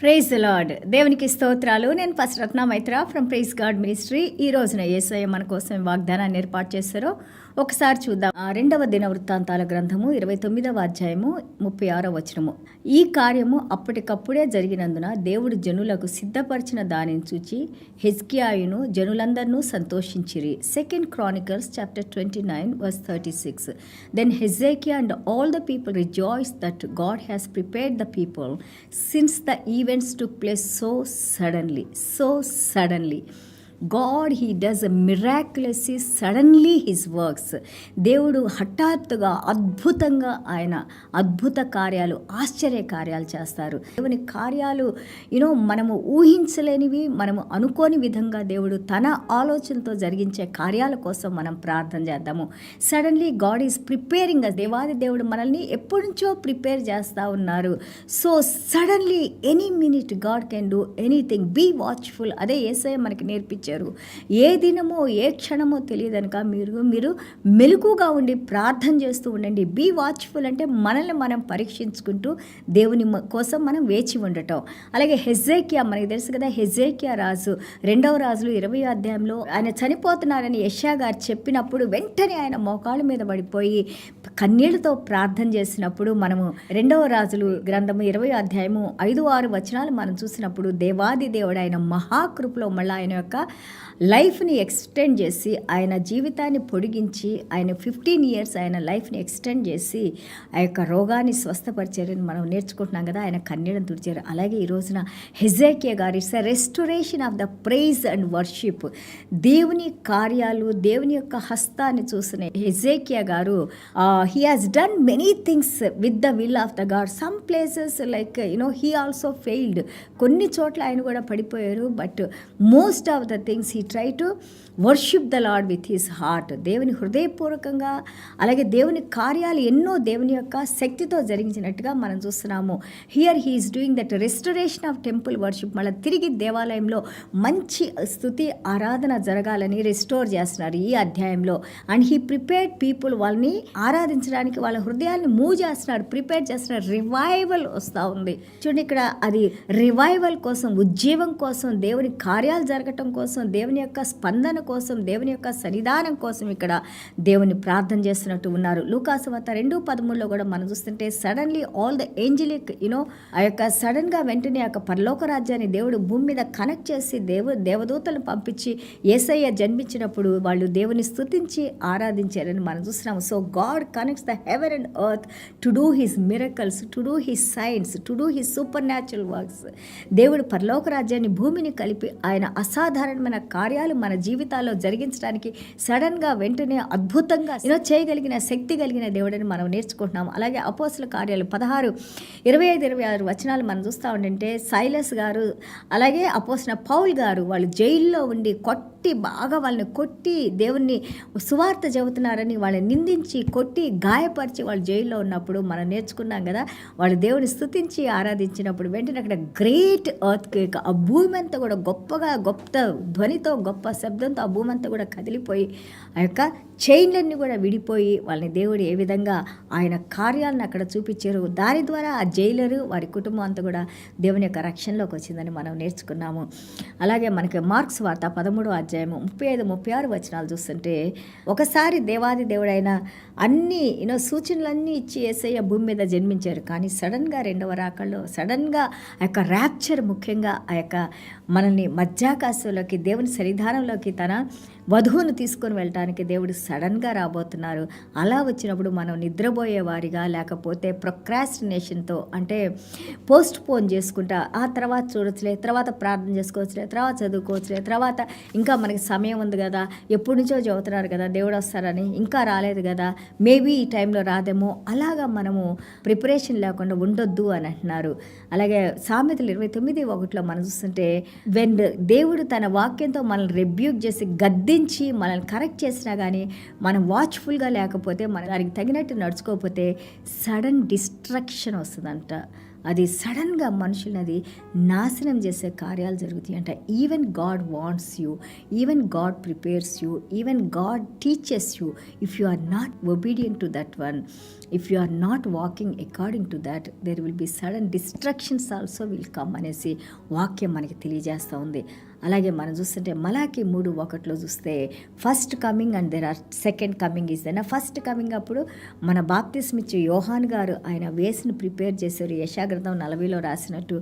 Praise the lord. దేవునికి స్తోత్రాలు. నేను first Ratna Maitra from praise god ministry. ఈ రోజున యేసయ్య మన కోసం వాగ్దానాన్ని ఏర్పాటు చేశారో ఒకసారి చూద్దాం. రెండవ దిన వృత్తాంతాల గ్రంథము 29వ అధ్యాయము 36వ వచనము. ఈ కార్యము అప్పటికప్పుడే జరిగినందున దేవుడు జనులకు సిద్ధపరిచిన దానిని చూచి హెజ్కియాయును జనులందరినూ సంతోషించిరి. 2 Chronicles chapter 29 verse 36. Then Hezekiah and all the people rejoiced that God has prepared the people since the events took place so suddenly. God, he does a miraculously suddenly his works. దేవుడు హఠాత్తుగా అద్భుతంగా ఆయన అద్భుత కార్యాలు ఆశ్చర్య కార్యాలు చేస్తారు. దేవుని కార్యాలు మనము ఊహించలేనివి, మనము అనుకోని విధంగా దేవుడు తన ఆలోచనతో జరిగించే కార్యాల కోసం మనం ప్రార్థన చేద్దాము. Suddenly god is preparing us. దేవాది దేవుడు మనల్ని ఎప్పటి నుంచో ప్రిపేర్ చేస్తూ ఉన్నారు. So suddenly any minute god can do anything. Be watchful. అదే యేసయ్య మనకి నేర్పించారు. ఏ దినమో ఏ క్షణమో తెలియదనక మీరు మెలకుగా ఉండి ప్రార్థన చేస్తూ ఉండండి. బీ వాచ్ఫుల్ అంటే మనల్ని మనం పరీక్షించుకుంటూ దేవుని కోసం మనం వేచి ఉండటం. అలాగే హెజ్కేయా, మనకి తెలుసు కదా, హెజ్కేయా రాజు 2వ రాజులు 20వ అధ్యాయంలో ఆయన చనిపోతున్నారని యెషయా గారు చెప్పినప్పుడు వెంటనే ఆయన మోకాళ్ళ మీద పడిపోయి కన్నీళ్లతో ప్రార్థన చేసినప్పుడు మనము 2వ రాజులు గ్రంథము 20వ అధ్యాయము 5-6 వచనాలు మనం చూసినప్పుడు దేవాది దేవుడు ఆయన మహాకృపలో మళ్ళీ ఆయన యొక్క లైఫ్ని ఎక్స్టెండ్ చేసి ఆయన జీవితాన్ని పొడిగించి ఆయన 15 years ఆయన లైఫ్ని ఎక్స్టెండ్ చేసి ఆ యొక్క రోగాన్ని స్వస్థపరిచారని మనం నేర్చుకుంటున్నాం కదా. ఆయన కన్నీడని తుడిచారు. అలాగే ఈ రోజున హెజ్కేయా గారు it's a restoration of the praise and worship. దేవుని కార్యాలు, దేవుని యొక్క హస్తాన్ని చూసిన హెజ్కేయా గారు he has done many things with the will of the god. Some places like he also failed. కొన్ని చోట్ల ఆయన కూడా పడిపోయారు. But most of the things he try to worship the lord with his heart. దేవుని హృదయపూర్వకంగా, అలాగే దేవుని కార్యాలు ఎన్నో దేవుని యొక్క శక్తితో జరిగించినట్టుగా మనం చూస్తున్నాము. Here he is doing that restoration of temple worship. మళ్ళీ తిరిగి దేవాలయంలో మంచి స్తుతి ఆరాధన జరగాలని రెస్టోర్ చేస్తున్నారు ఈ అధ్యాయంలో. అండ్ హీ ప్రిపేర్డ్ పీపుల్, వాళ్ళని ఆరాధించడానికి వాళ్ళ హృదయాన్ని మూవ్ చేస్తున్నాడు, ప్రిపేర్ చేస్తున్నాడు. రివైవల్ వస్తూ ఉంది చూడండి. ఇక్కడ అది రివైవల్ కోసం, ఉజ్జీవం కోసం, దేవుని కార్యాలు జరగటం కోసం, దేవుని యొక్క స్పందన కోసం, దేవుని యొక్క సన్నిధానం కోసం ఇక్కడ దేవుని ప్రార్థన చేస్తున్నట్టు ఉన్నారు. లూకాసు వార్త 2:13 కూడా మనం చూస్తుంటే సడన్లీ ఆల్ ద ఏంజలిక్ ఆ యొక్క సడన్గా వెంటనే ఆ యొక్క పరలోక రాజ్యాన్ని దేవుడు భూమి మీద కనెక్ట్ చేసి దేవదూతలను పంపించి యేసయ్య జన్మించినప్పుడు వాళ్ళు దేవుని స్తుతించి ఆరాధించారని మనం చూస్తున్నాము. So God connects the heaven and earth to do his miracles, to do his science, to do his super natural works. దేవుడు పరలోక రాజ్యాన్ని భూమిని కలిపి ఆయన అసాధారణమైన కార్యాలు మన జీవితాల్లో జరిగించడానికి సడన్గా వెంటనే అద్భుతంగా చేయగలిగిన శక్తి కలిగిన దేవుడని మనం నేర్చుకుంటున్నాం. అలాగే అపోస్తల కార్యాలు 16, 25, 26 వచనాలు మనం చూస్తూ ఉంటే సైలస్ గారు అలాగే అపోస్తల పౌల్ గారు వాళ్ళు జైల్లో ఉండి బాగా వాళ్ళని కొట్టి దేవుణ్ణి సువార్త చెబుతున్నారని వాళ్ళని నిందించి కొట్టి గాయపరిచి వాళ్ళు జైల్లో ఉన్నప్పుడు మనం నేర్చుకున్నాం కదా. వాళ్ళు దేవుని స్తుతించి ఆరాధించినప్పుడు వెంటనే అక్కడ గ్రేట్ ఎర్త్ క్వేక్, ఆ భూమి అంతా కూడా గొప్ప ధ్వనితో, గొప్ప శబ్దంతో ఆ భూమి అంతా కూడా కదిలిపోయి ఆ యొక్క చైన్లన్నీ కూడా విడిపోయి వాళ్ళని దేవుడు ఏ విధంగా ఆయన కార్యాలను అక్కడ చూపించారు. దాని ద్వారా ఆ జైలరు వారి కుటుంబం అంతా కూడా దేవుని యొక్క రక్షణలోకి వచ్చిందని మనం నేర్చుకున్నాము. అలాగే మనకి మార్క్స్ వార్త 13వ అధ్యాయము 35, 36 వచనాలు చూస్తుంటే ఒకసారి దేవాది దేవుడైన అన్ని సూచనలన్నీ ఇచ్చి యేసయ్య భూమి మీద జన్మించారు. కానీ సడన్గా 2వ రాకల్లో సడన్గా ఆ యొక్క ర్యాప్చర్, ముఖ్యంగా ఆ యొక్క మనల్ని మధ్యాకాశంలోకి దేవుని సన్నిధానంలోకి తన వధువును తీసుకొని వెళ్ళటానికి దేవుడు సడన్గా రాబోతున్నారు. అలా వచ్చినప్పుడు మనం నిద్రపోయే వారిగా, లేకపోతే ప్రొక్రాస్టినేషన్తో అంటే పోస్ట్ పోన్ చేసుకుంటా ఆ తర్వాత చూడొచ్చులే, తర్వాత ప్రార్థన చేసుకోవచ్చులే, తర్వాత చదువుకోవచ్చులే, తర్వాత ఇంకా మనకి సమయం ఉంది కదా, ఎప్పటి నుంచో చదువుతున్నారు కదా దేవుడు వస్తారని, ఇంకా రాలేదు కదా, మేబీ ఈ టైంలో రాదేమో, అలాగా మనము ప్రిపరేషన్ లేకుండా ఉండొద్దు అని అంటున్నారు. అలాగే సామెతలు 29:1 మనం చూస్తుంటే దేవుడు తన వాక్యంతో మనల్ని రెబ్యూక్ చేసి గద్దించి మనల్ని కరెక్ట్ చేసినా కానీ మనం వాచ్ఫుల్గా లేకపోతే, మన దానికి తగినట్టు నడుచుకోకపోతే సడన్ డిస్ట్రక్షన్ వస్తుందంట. అది సడన్గా మనుషులను అది నాశనం చేసే కార్యాలు జరుగుతాయి అంట. Even god wants you, even god prepares you, even god teaches you. If you are not obedient to that one, if you are not walking according to that, there will be sudden destructions also will come అనేసి వాక్యం మనకి తెలియజేస్తూ ఉంది. అలాగే మనం చూస్తుంటే Malachi 3:1 చూస్తే first coming and there are second coming is then. First coming అప్పుడు మన బాప్తిస్మిచ్చే యోహాన్ గారు ఆయన వేస్ని ప్రిపేర్ చేశారు. యెషయా 40 రాసినట్టు,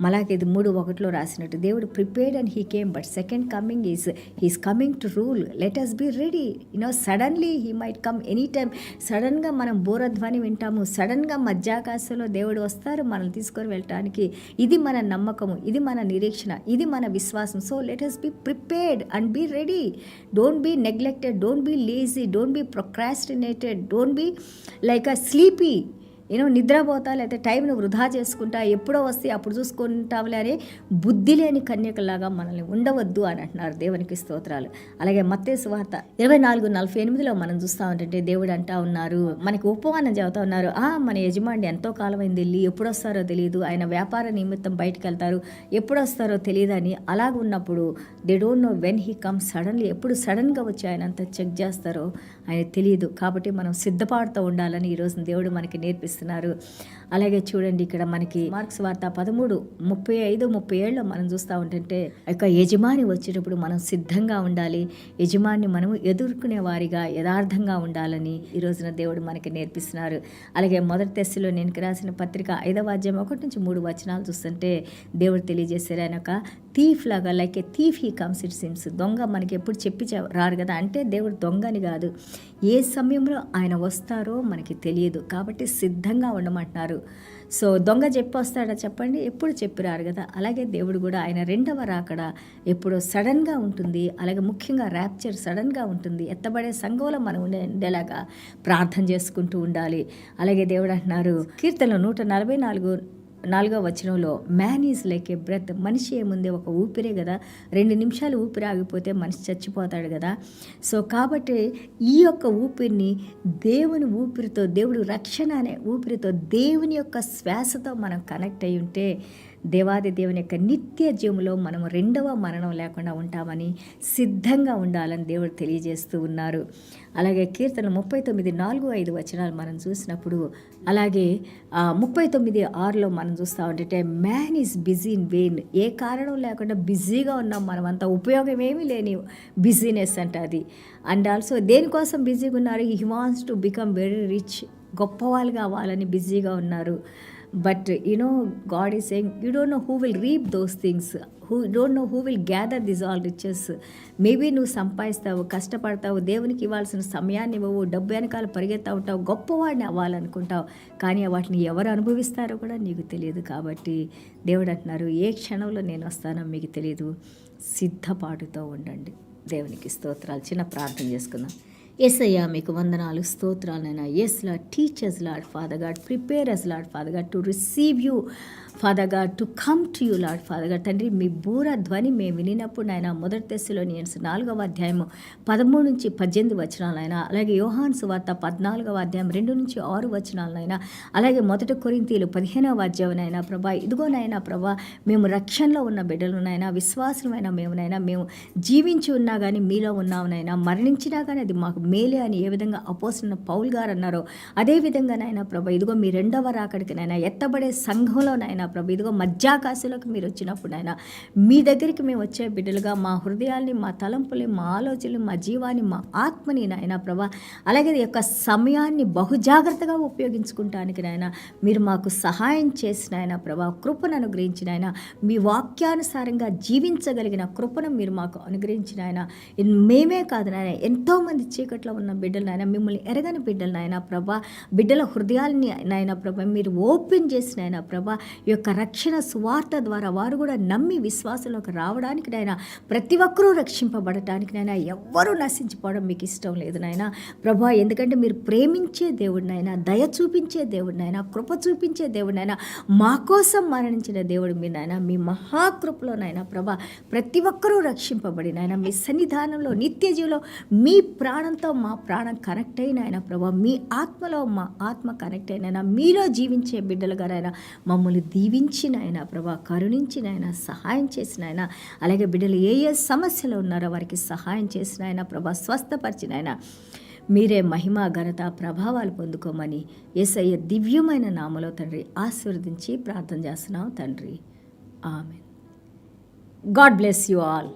మలాకి 3:1 రాసినట్టు దేవుడు prepared and he came. But second coming he's coming to rule. Let us be ready. Suddenly he might come any time. సడన్గా మనం బోరధ్వని వింటాము, సడన్గా మధ్యాకాశంలో దేవుడు వస్తారు మనల్ని తీసుకొని వెళ్ళటానికి. ఇది మన నమ్మకము, ఇది మన నిరీక్షణ, ఇది మన విశ్వాసం. So let us be prepared and be ready. Don't be neglected, don't be lazy, don't be procrastinated, don't be like a sleepy. నిద్రపోతా, లేకపోతే టైంను వృధా చేసుకుంటా, ఎప్పుడో వస్తే అప్పుడు చూసుకుంటాంలే అని బుద్ధి లేని కన్యకలాగా మనల్ని ఉండవద్దు అని అంటున్నారు. దేవునికి స్తోత్రాలు. అలాగే మత్తయి సువార్త 24:48 మనం చూస్తూ ఉంటుంటే దేవుడు అంటా ఉన్నారు, మనకి ఉపమానం చెబుతా ఉన్నారు. మన యజమాని ఎంతో కాలమైంది వెళ్ళి, ఎప్పుడు వస్తారో తెలియదు, ఆయన వ్యాపార నిమిత్తం బయటకు వెళ్తారు, ఎప్పుడు వస్తారో తెలియదు అని. అలాగ ఉన్నప్పుడు they don't know when he come suddenly. ఎప్పుడు సడన్గా వచ్చి ఆయన అంతా చెక్ చేస్తారో ఆయన తెలియదు. కాబట్టి మనం సిద్ధపాటుతో ఉండాలని ఈరోజు దేవుడు మనకి నేర్పిస్తున్నారు. అలాగే చూడండి, ఇక్కడ మనకి మార్క్స్ వార్త 13:35-37 మనం చూస్తూ ఉంటుంటే ఇక యజమాని వచ్చేటప్పుడు మనం సిద్ధంగా ఉండాలి, యజమాని మనము ఎదుర్కొనే వారిగా యథార్థంగా ఉండాలని ఈ రోజున దేవుడు మనకి నేర్పిస్తున్నారు. అలాగే మొదటి తెస్సలోనికీయులకు రాసిన పత్రిక 5:1-3 చూస్తుంటే దేవుడు తెలియజేశారు, ఆయన ఒక థీఫ్ లాగా, like A thief he comes it seems. దొంగ మనకి ఎప్పుడు చెప్పి రారు కదా, అంటే దేవుడు దొంగని కాదు, ఏ సమయంలో ఆయన వస్తారో మనకి తెలియదు, కాబట్టి సిద్ధంగా ఉండమంటున్నారు. సో దొంగ చెప్పి వస్తాడా చెప్పండి, ఎప్పుడు చెప్పిరారు కదా. అలాగే దేవుడు కూడా ఆయన రెండవ రాకడ ఎప్పుడో సడన్గా ఉంటుంది. అలాగే ముఖ్యంగా ర్యాప్చర్ సడన్గా ఉంటుంది. ఎత్తబడే సంఘంలో మనం ఉండేలాగా ప్రార్థన చేసుకుంటూ ఉండాలి. అలాగే దేవుడు అంటున్నారు కీర్తనలో 144:4 man is like a breath. మనిషి ఏముంది, ఒక ఊపిరే కదా, 2 నిమిషాలు ఊపిరి ఆగిపోతే మనిషి చచ్చిపోతాడు కదా. సో కాబట్టి ఈ యొక్క ఊపిరిని దేవుని ఊపిరితో, దేవుడు రక్షణ అనే ఊపిరితో, దేవుని యొక్క శ్వాసతో మనం కనెక్ట్ అయి ఉంటే దేవాది దేవుని యొక్క నిత్య జీవంలో మనం రెండవ మరణం లేకుండా ఉంటామని సిద్ధంగా ఉండాలని దేవుడు తెలియజేస్తూ ఉన్నారు. అలాగే కీర్తన 39:4-5 మనం చూసినప్పుడు, అలాగే 39:6 మనం చూస్తూ ఉంటే man is busy in vain. ఏ కారణం లేకుండా బిజీగా ఉన్నాం మనమంతా, ఉపయోగం ఏమీ లేని బిజీనెస్ అంట అది. అండ్ ఆల్సో దేనికోసం బిజీగా ఉన్నారు, he wants to become very rich, గొప్పవాళ్ళు కావాలని బిజీగా ఉన్నారు. But God is saying, you don't know who will reap those things, who don't know who will gather these all riches. Maybe నువ్వు సంపాదిస్తావు, కష్టపడతావు, దేవునికి ఇవ్వాల్సిన సమయాన్ని ఇవ్వవు, డబ్బు వెనకాల పరిగెత్తా ఉంటావు, గొప్పవాడిని అవ్వాలనుకుంటావు, కానీ వాటిని ఎవరు అనుభవిస్తారో కూడా నీకు తెలియదు. కాబట్టి దేవుడు అంటున్నారు, ఏ క్షణంలో నేను వస్తానో మీకు తెలియదు, సిద్ధపాటుతో ఉండండి. దేవునికి స్తోత్రాలు. చిన్న ప్రార్థన చేసుకుందాం. యేసయ్యా మీకు వందనాలు, స్తోత్రాలైనా. Yes Lord, teach us Lord Father God, prepare us Lord Father God to receive you Father God, to come to you Lord Father God. తండ్రి, మీ బూర ధ్వని మేము వినినప్పుడు నాయన, మొదటి తెస్సలోనియన్స్ 4:18-18 అయినా, అలాగే యోహాను సువార్త 14:2-6 అయినా, అలాగే మొదటి కొరింథీయులు 15 ప్రభా, ఇదిగోనైనా ప్రభా, మేము రక్షణలో ఉన్న బిడ్డలునైనా, విశ్వాసమైన మేమునైనా, మేము జీవించి ఉన్నా కానీ మీలో ఉన్నామునైనా, మరణించినా కానీ అది మాకు మేలే అని ఏ విధంగా అపోస్తలుడైన పౌలు గారు అన్నారో, అదేవిధంగా నాయన ప్రభా, ఇదిగో మీ రెండవ రాకడికి నైనా, ఎత్తబడే సంఘంలో నాయన ప్రభా, ఇదిగో మధ్యాకాశంలోకి మీరు వచ్చినప్పుడు నాయన, మీ దగ్గరికి మేము వచ్చే బిడ్డలుగా మా హృదయాల్ని, మా తలంపుల్ని, మా ఆలోచనలు, మా జీవాన్ని, మా ఆత్మని నాయన ప్రభా, అలాగే ఈ యొక్క సమయాన్ని బహుజాగ్రత్తగా ఉపయోగించుకుంటానికి నాయన మీరు మాకు సహాయం చేసిన ఆయన ప్రభా, కృపను అనుగ్రహించిన ఆయన, మీ వాక్యానుసారంగా జీవించగలిగిన కృపను మీరు మాకు అనుగ్రహించిన ఆయన. మేమే కాదు నాయన, ఎంతోమంది చీకట్లో ఉన్న బిడ్డలు నాయన, మిమ్మల్ని ఎరగని బిడ్డలు నాయన ప్రభా, బిడ్డల హృదయాల్ని నాయన ప్రభా మీరు ఓపెన్ చేసిన ఆయన ప్రభా, ఈ యొక్క రక్షణ సువార్త ద్వారా వారు కూడా నమ్మి విశ్వాసంలోకి రావడానికి నాయన, ప్రతి ఒక్కరూ రక్షింపబడటానికి నాయన, ఎవ్వరూ నశించిపోవడం మీకు ఇష్టం లేదు నాయన ప్రభా. ఎందుకంటే మీరు ప్రేమించే దేవుడినైనా, దయ చూపించే దేవుడినైనా, కృప చూపించే దేవుడినైనా, మా కోసం మరణించిన దేవుడు మీరు నాయన. మీ మహాకృపలోనైనా ప్రభా ప్రతి ఒక్కరూ రక్షింపబడి నాయన, మీ సన్నిధానంలో నిత్య జీవిలో మీ ప్రాణంతో మా ప్రాణం కనెక్ట్ అయిన ఆయన ప్రభా, మీ ఆత్మలో మా ఆత్మ కనెక్ట్ అయిన మీలో జీవించే బిడ్డలుగానైనా మమ్మల్ని దీవించిన ఆయన ప్రభా, కరుణించిన ఆయన, సహాయం చేసిన ఆయన. అలాగే బిడ్డలు ఏ ఏ సమస్యలు ఉన్నారో వారికి సహాయం చేసిన ఆయన ప్రభా, స్వస్థపరిచిన ఆయన. మీరే మహిమ ఘనత ప్రభావాలు పొందుకోమని యేసయ్య దివ్యమైన నామలో తండ్రి ఆశీర్వదించి ప్రార్థన చేస్తున్నాం తండ్రి. Amen. God bless you all.